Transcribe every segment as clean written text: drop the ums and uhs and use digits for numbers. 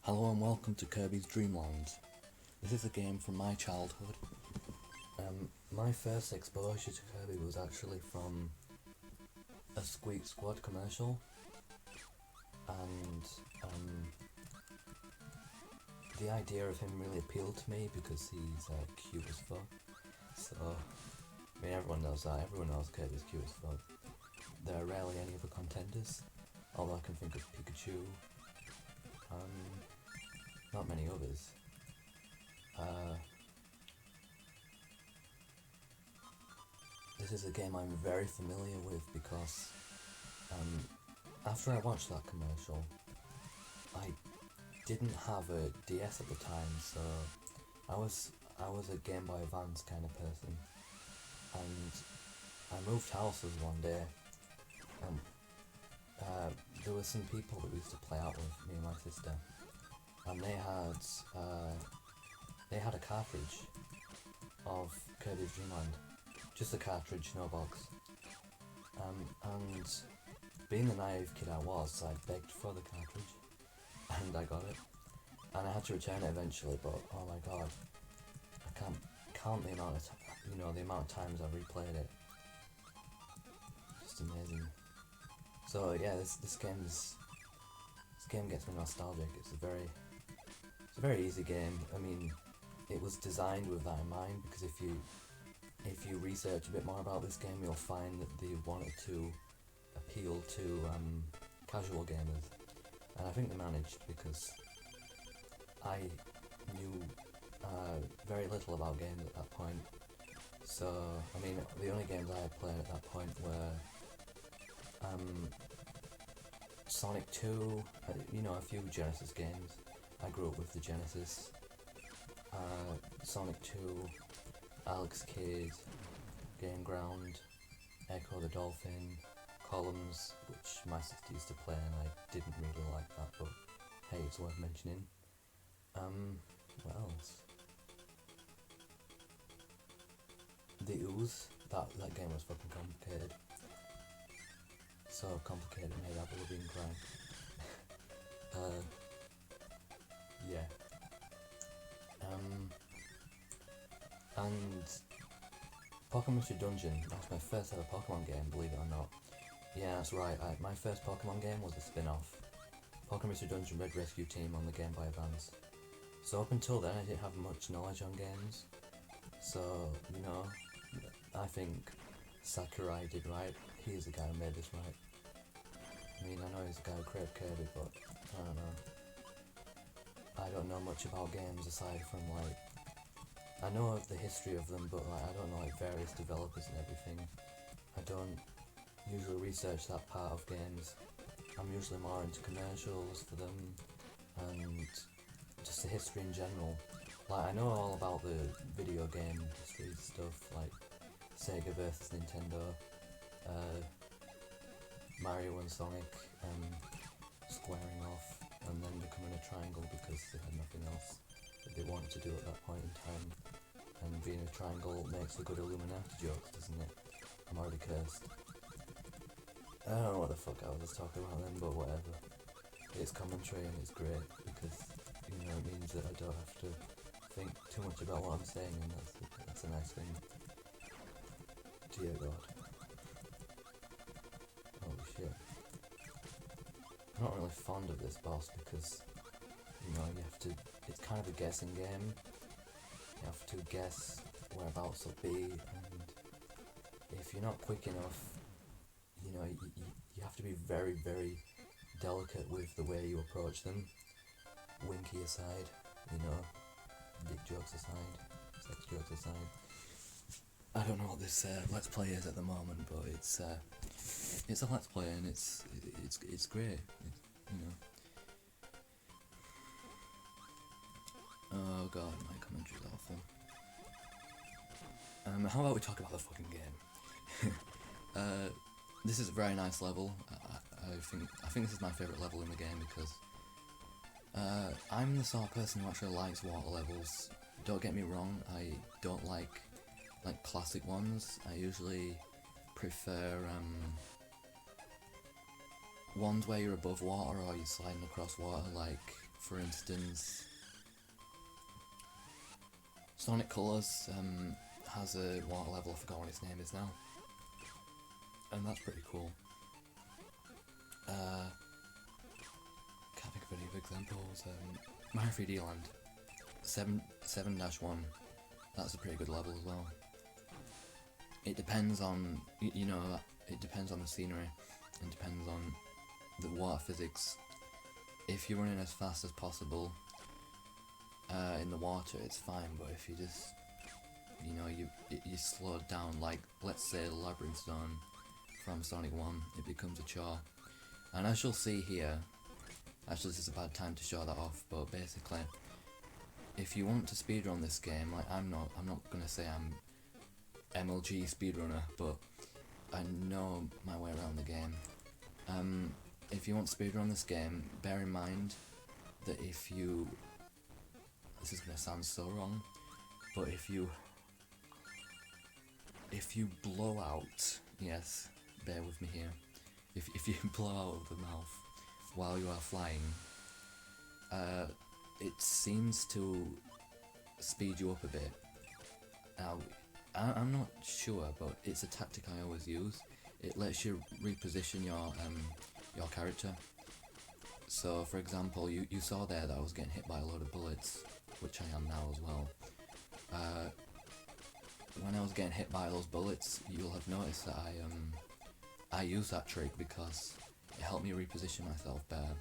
Hello and welcome to Kirby's Dreamland. This is a game from my childhood. My first exposure to Kirby was actually from a Squeak Squad commercial, and the idea of him really appealed to me because he's cute as fuck. So, I mean, everyone knows that. Everyone knows Kirby's cute as fuck. There are rarely any other contenders, although I can think of Pikachu. Not many others. This is a game I'm very familiar with because after I watched that commercial, I didn't have a DS at the time, so I was a Game Boy Advance kind of person, and I moved houses one day, and there were some people that we used to play out with, me and my sister, and they had a cartridge of Kirby's Dream Land, just a cartridge, no box. And being the naive kid I was, I begged for the cartridge, and I got it. And I had to return it eventually, but oh my god, I can't count the amount of the amount of times I've replayed it. Just amazing. So yeah, this game gets me nostalgic. It's a very easy game. I mean, it was designed with that in mind, because if you research a bit more about this game, you'll find that they wanted to appeal to casual gamers, and I think they managed, because I knew very little about games at that point. So, I mean, the only games I had played at that point were Sonic 2, a few Genesis games. I grew up with the Genesis. Sonic 2, Alex Kidd, Game Ground, Echo the Dolphin, Columns, which my sister used to play and I didn't really like that, but hey, it's worth mentioning. What else? The Ooze, that game was fucking complicated. So complicated it made Avril cry. Yeah. And Pokemon Mystery Dungeon, that was my first ever Pokemon game, believe it or not. Yeah, that's right, my first Pokemon game was a spin-off. Pokemon Mystery Dungeon Red Rescue Team on the Game Boy Advance. So up until then I didn't have much knowledge on games. So, I think Sakurai did right. He's the guy who made this right. I mean, I know he's the guy who created Kirby, but I don't know. I don't know much about games aside from I know of the history of them, but I don't know various developers and everything. I don't usually research that part of games. I'm usually more into commercials for them and just the history in general. I know all about the video game history stuff, like Sega versus Nintendo, Mario and Sonic squaring off and then becoming a triangle because they had nothing else that they wanted to do at that point in time. And being a triangle makes for good Illuminati jokes, doesn't it? I'm already cursed. I don't know what the fuck I was talking about then, but whatever. It's commentary and it's great because, it means that I don't have to think too much about what I'm saying, and that's a nice thing. Dear God. Holy shit. I'm not really fond of this boss because, you have to, it's kind of a guessing game. You have to guess whereabouts will be, and if you're not quick enough, you have to be very, very delicate with the way you approach them. Winky aside, dick jokes aside, sex jokes aside. I don't know what this Let's Play is at the moment, but it's a Let's Play and it's great. Oh god, my commentary's awful. How about we talk about the fucking game? This is a very nice level. I think this is my favourite level in the game because I'm the sort of person who actually likes water levels. Don't get me wrong, I don't like classic ones. I usually prefer ones where you're above water or you're sliding across water, like For instance, Sonic Colors has a water level, I forgot what its name is now, and that's pretty cool. Can't think of any other examples. Mario 3D Land 7-1, that's a pretty good level as well. It depends on, you know, it depends on the scenery, it depends on the water physics. If you're running as fast as possible in the water, it's fine, but if you just, you know, you slow it down, like let's say the Labyrinth Zone from Sonic 1, it becomes a chore. And as you'll see here, actually this is a bad time to show that off, but basically, if you want to speedrun this game, like I'm not gonna say I'm MLG speedrunner, but I know my way around the game. If you want to speedrun this game, bear in mind that if you, this is gonna sound so wrong, but if you blow out, yes, bear with me here, if you blow out of the mouth while you are flying, it seems to speed you up a bit. Now, I'm not sure, but it's a tactic I always use. It lets you reposition your character. So, for example, you saw there that I was getting hit by a load of bullets, which I am now as well. When I was getting hit by those bullets, you'll have noticed that I use that trick because it helped me reposition myself better.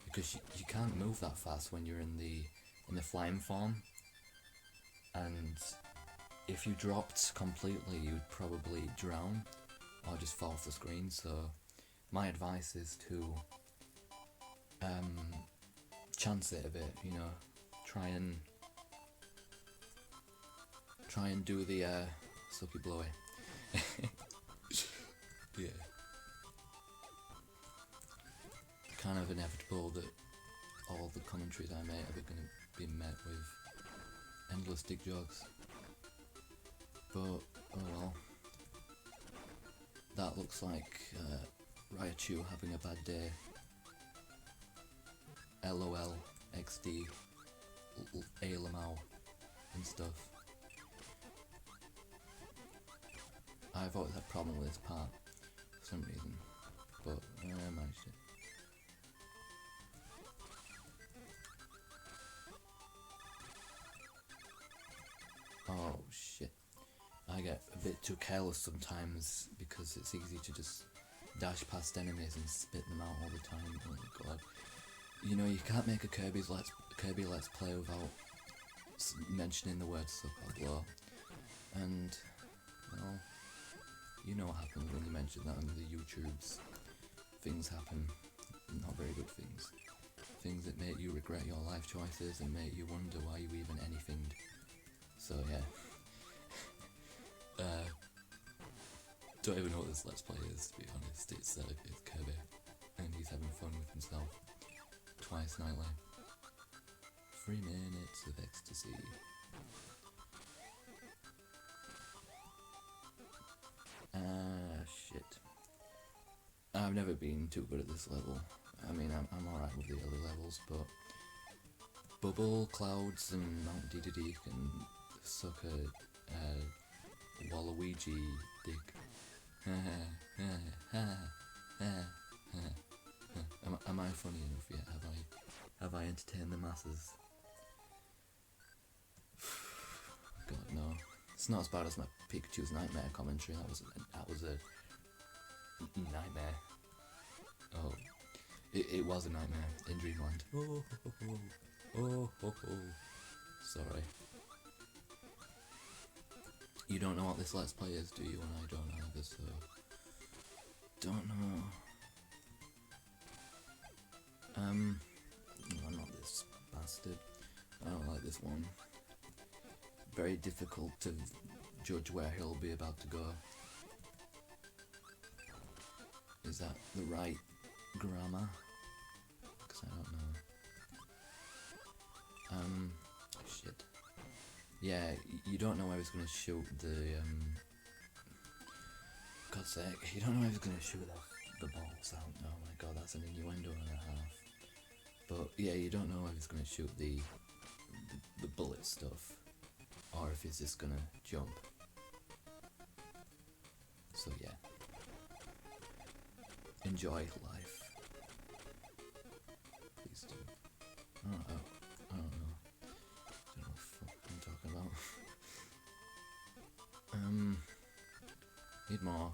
Because you can't move that fast when you're in the flying form, and if you dropped completely, you'd probably drown or just fall off the screen. So my advice is to chance it a bit, you know, try and do the sucky blowy. Yeah. Kind of inevitable that all the commentaries I make are going to be met with endless dick jokes. But, oh well. That looks like Raichu having a bad day. LOL, XD, ALMOW, and stuff. I've always had a problem with this part, for some reason, but I managed it. Oh shit. I get a bit too careless sometimes because it's easy to just dash past enemies and spit them out all the time. Oh my god. You know, you can't make a Kirby Let's Play without mentioning the word suck or blow. And, well, you know what happens when you mention that on the YouTubes. Things happen, not very good things. Things that make you regret your life choices and make you wonder why you even anythinged. So yeah. Don't even know what this Let's Play is, to be honest. It's Kirby, and he's having fun with himself. Twice nightly. 3 minutes of ecstasy. Shit. I've never been too good at this level. I mean, I'm alright with the other levels, but Bubble, Clouds, and Mount Dedede can suck a Waluigi dick. Am I funny enough yet? Have I entertained the masses? God no. It's not as bad as my Pikachu's Nightmare commentary. That was a nightmare. Oh, it was a nightmare in Dreamland. Oh. Sorry. You don't know what this Let's Play is, do you? And I don't either, so don't know. No, not this bastard. I don't like this one. Very difficult to judge where he'll be about to go. Is that the right grammar? Because I don't know. Shit. Yeah, you don't know where he's gonna shoot the, God's sake, you don't know where he's gonna shoot the balls out. Oh my god, that's an innuendo and a half. But yeah, you don't know if it's going to shoot the bullet stuff, or if it's just going to jump. So yeah. Enjoy life. Please do. I don't know. I don't know what the fuck I'm talking about. Need more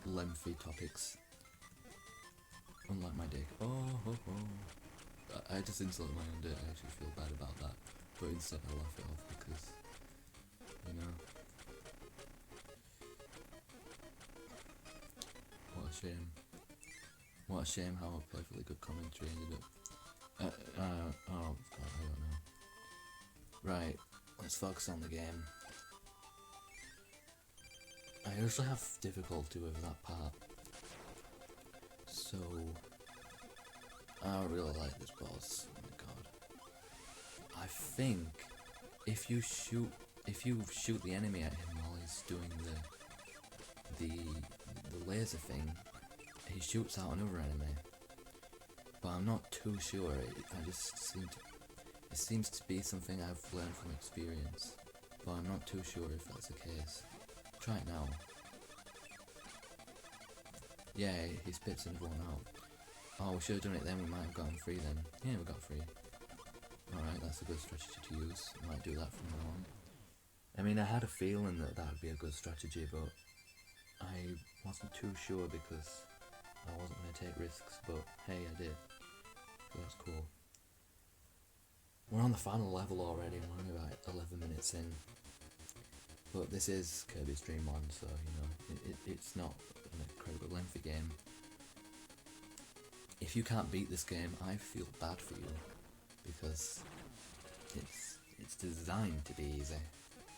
lengthy topics. Unlike my dick. I just insulted my own dick. I actually feel bad about that. But instead I laugh it off because, you know. What a shame. What a shame how a perfectly good commentary ended up. Oh god, I don't know. Right, let's focus on the game. I usually have difficulty with that part. So, I don't really like this boss. Oh my god. I think if you shoot the enemy at him while he's doing the laser thing, he shoots out another enemy. But I'm not too sure. It seems to be something I've learned from experience. But I'm not too sure if that's the case. Try it now. Yeah, he spits another one out. Oh, we should have done it then, we might have gotten free then. Yeah, we got free. Alright, that's a good strategy to use. I might do that from now on. I mean, I had a feeling that would be a good strategy, but I wasn't too sure because I wasn't going to take risks, but hey, I did. So that's cool. We're on the final level already, we're only about 11 minutes in. But this is Kirby's Dream 1, so, you know, it's not an incredibly lengthy game. If you can't beat this game, I feel bad for you, because it's designed to be easy.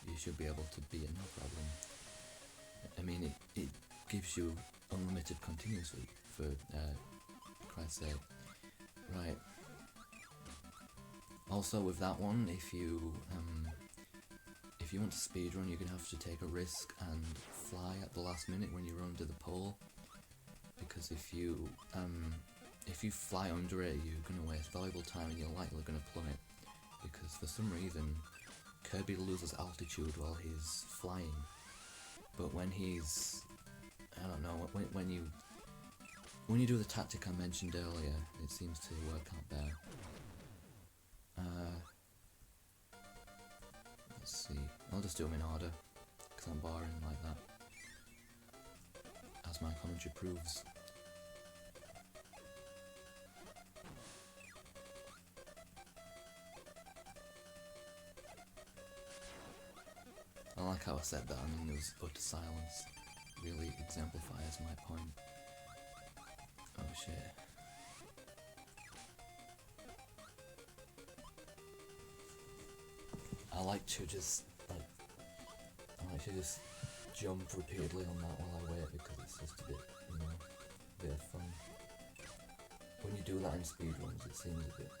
You should be able to beat it, no problem. I mean, it gives you unlimited continuously, for Christ's sake. Right. Also with that one, if you want to speedrun, you're going to have to take a risk and fly at the last minute when you run to the pole, because if you fly under it, you're going to waste valuable time and you're likely going to plummet, because for some reason Kirby loses altitude while he's flying, but when he's, I don't know, when you do the tactic I mentioned earlier, it seems to work out better. Let's see, I'll just do them in order, because I'm boring like that, as my commentary proves. I like how I said that, I mean there was utter silence, really exemplifies my point. Oh shit. I like to just jump repeatedly on that while I wait, because it's just a bit, you know, a bit of fun. When you do that in speedruns, it seems a bit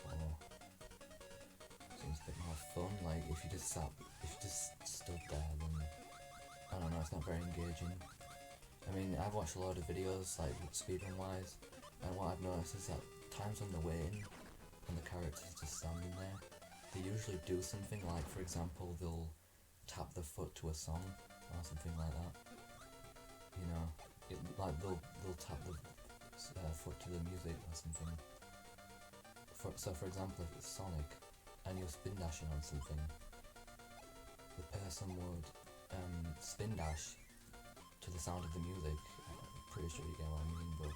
more fun. Like if you just stood there, then I don't know, it's not very engaging. I mean, I've watched a lot of videos like speedrun wise, and what I've noticed is that times when they're waiting and the character's just standing there, they usually do something, like for example they'll tap their foot to a song or something like that. You know, like they'll tap the foot to the music or something. So for example, if it's Sonic and you're spin dashing on something, the person would spin dash to the sound of the music. I'm pretty sure you get what I mean, but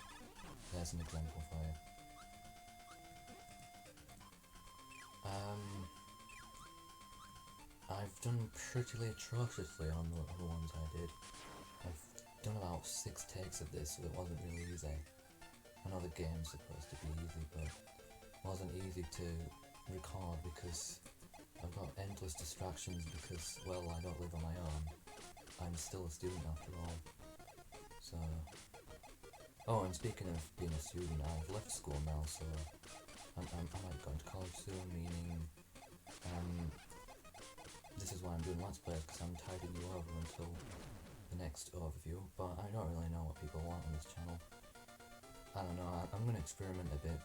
there's an example for you. I've done pretty atrociously on the other ones I did. I've done about 6 takes of this, so it wasn't really easy. I know the game's supposed to be easy, but it wasn't easy to record because I've got endless distractions because, well, I don't live on my own. I'm still a student after all. So... Oh, and speaking of being a student, I've left school now, so I might go into college soon, meaning this is why I'm doing Let's Plays, because I'm tiding you over until the next overview, but I don't really know what people want on this channel. I don't know, I'm going to experiment a bit.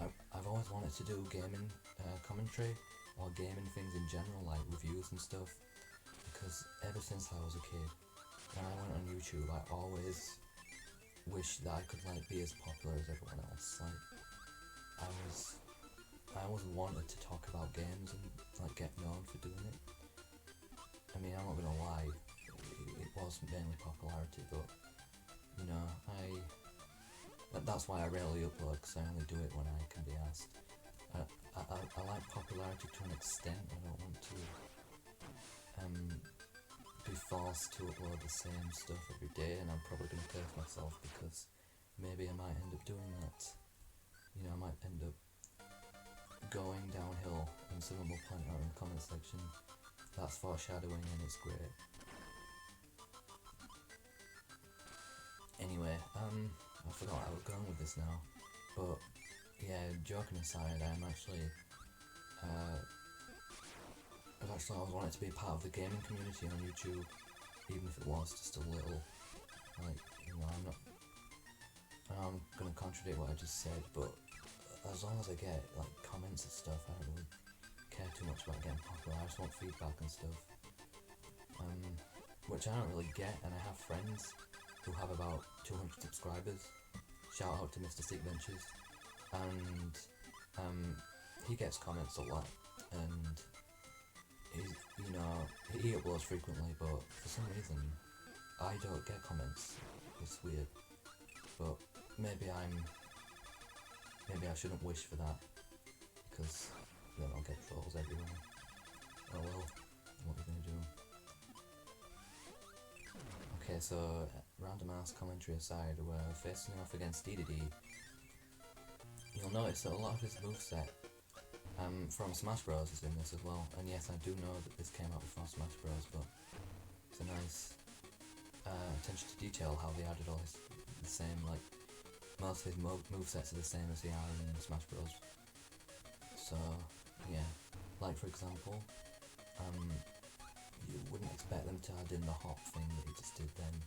I've always wanted to do gaming commentary or gaming things in general, like reviews and stuff, because ever since I was a kid, when I went on YouTube, I always wished that I could like be as popular as everyone else. Like I always wanted to talk about games and like get known for doing it. I mean, I'm not gonna lie, it was mainly popularity, but you know, that's why I rarely upload, because I only do it when I can be asked. I like popularity to an extent. I don't want to be forced to upload the same stuff every day, and I'm probably going to curse myself because maybe I might end up doing that. You know, I might end up going downhill, and someone will point out in the comment section, that's foreshadowing and it's great. Anyway, I forgot where I was going with this now, but yeah, joking aside, I've always wanted to be part of the gaming community on YouTube, even if it was just a little, like, you know, I'm gonna contradict what I just said, but as long as I get, like, comments and stuff, I don't really care too much about getting popular. I just want feedback and stuff, which I don't really get, and I have friends who have about 200 subscribers. Shout out to Mr. Seek Ventures, and he gets comments a lot, and he uploads frequently, but for some reason I don't get comments. It's weird, but maybe I shouldn't wish for that, because then I'll get trolls everywhere. Oh well, what are you gonna do? Okay, so random ass commentary aside, we're facing off against DDD. You'll notice that a lot of his moveset from Smash Bros is in this as well, and yes, I do know that this came out before Smash Bros, but it's a nice attention to detail how they added all the same, like, most of his movesets are the same as they are in Smash Bros. So, yeah, like for example, you wouldn't expect them to add in the hop thing that he just did then,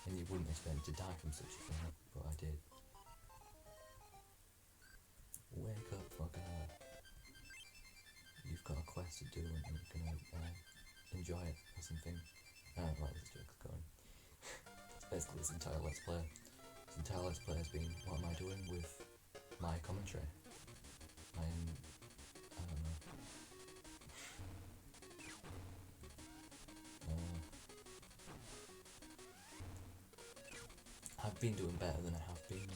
and you wouldn't expect him to die from such a thing, but I did. Wake up, fucker. You've got a quest to do and you're gonna enjoy it or something. I don't know where this joke's going. It's basically this entire Let's Play. This entire Let's Play has been, what am I doing with my commentary? I don't know. I've been doing better than I have been.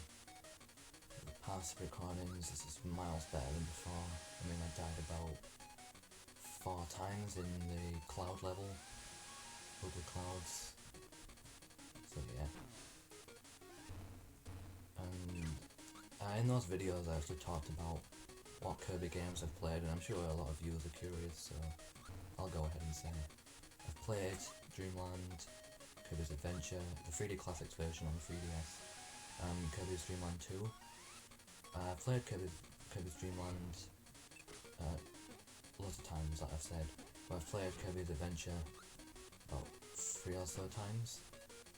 The past recordings, this is miles better than before. I mean, I died about 4 times in the cloud level, ugly clouds. So yeah. In those videos I actually talked about what Kirby games I've played, and I'm sure a lot of viewers are curious, so I'll go ahead and say I've played Dreamland, Kirby's Adventure, the 3D Classics version on the 3DS, Kirby's Dreamland 2. I've played Kirby's Dreamland lots of times, like I've said, but I've played Kirby's Adventure about 3 or so times.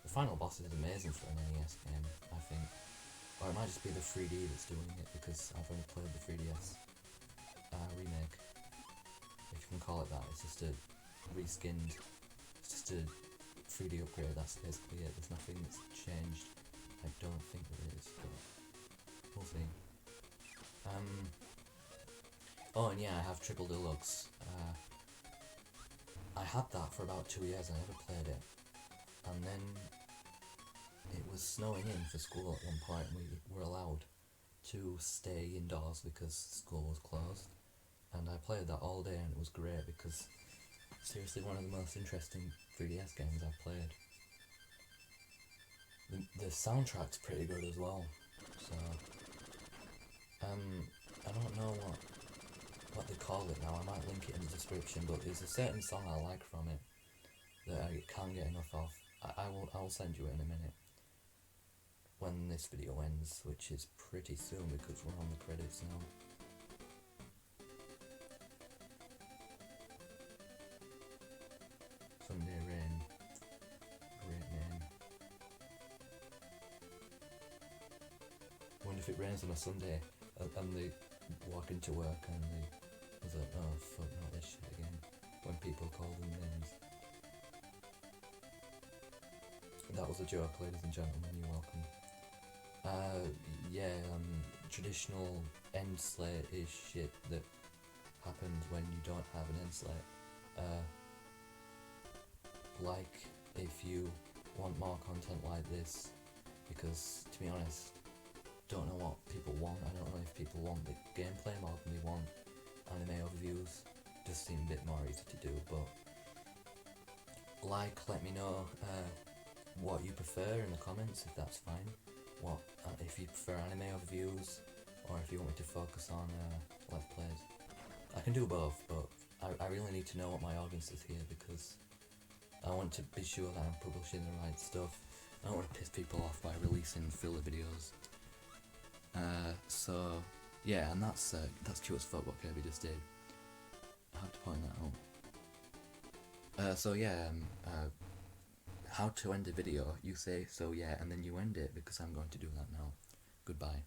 The final boss is amazing for an NES game, I think. Or it might just be the 3D that's doing it, because I've only played the 3DS remake, if you can call it that. It's just a reskinned, it's just a 3D upgrade, that's basically it. There's nothing that's changed. I don't think there is, but we'll see. Oh, and yeah, I have Triple Deluxe. I had that for about 2 years, I never played it, and then it was snowing in for school at one point, and we were allowed to stay indoors because school was closed, and I played that all day, and it was great because seriously one of the most interesting 3DS games I've played. The soundtrack's pretty good as well, so I don't know what they call it now. I might link it in the description, but there's a certain song I like from it that I can't get enough of. I will send you it in a minute when this video ends, which is pretty soon because we're on the credits now. Sunday Rain, great name. Wonder if it rains on a Sunday. and they walk into work and they was like, oh fuck, not this shit again. When people call them names. That was a joke, ladies and gentlemen. You're welcome. Yeah, traditional end slate is shit that happens when you don't have an end slate. Like, if you want more content like this, because to be honest, don't know what people want. I don't know if people want the gameplay more than they want anime overviews. Does seem a bit more easy to do, but let me know what you prefer in the comments, if that's fine. What if you prefer anime overviews, or if you want me to focus on let's plays. I can do both, but I really need to know what my audience is here, because I want to be sure that I'm publishing the right stuff. I don't want to piss people off by releasing filler videos. So yeah, and that's cute as fuck what Kirby just did. I have to point that out. So yeah, how to end a video? You say so yeah, and then you end it, because I'm going to do that now. Goodbye.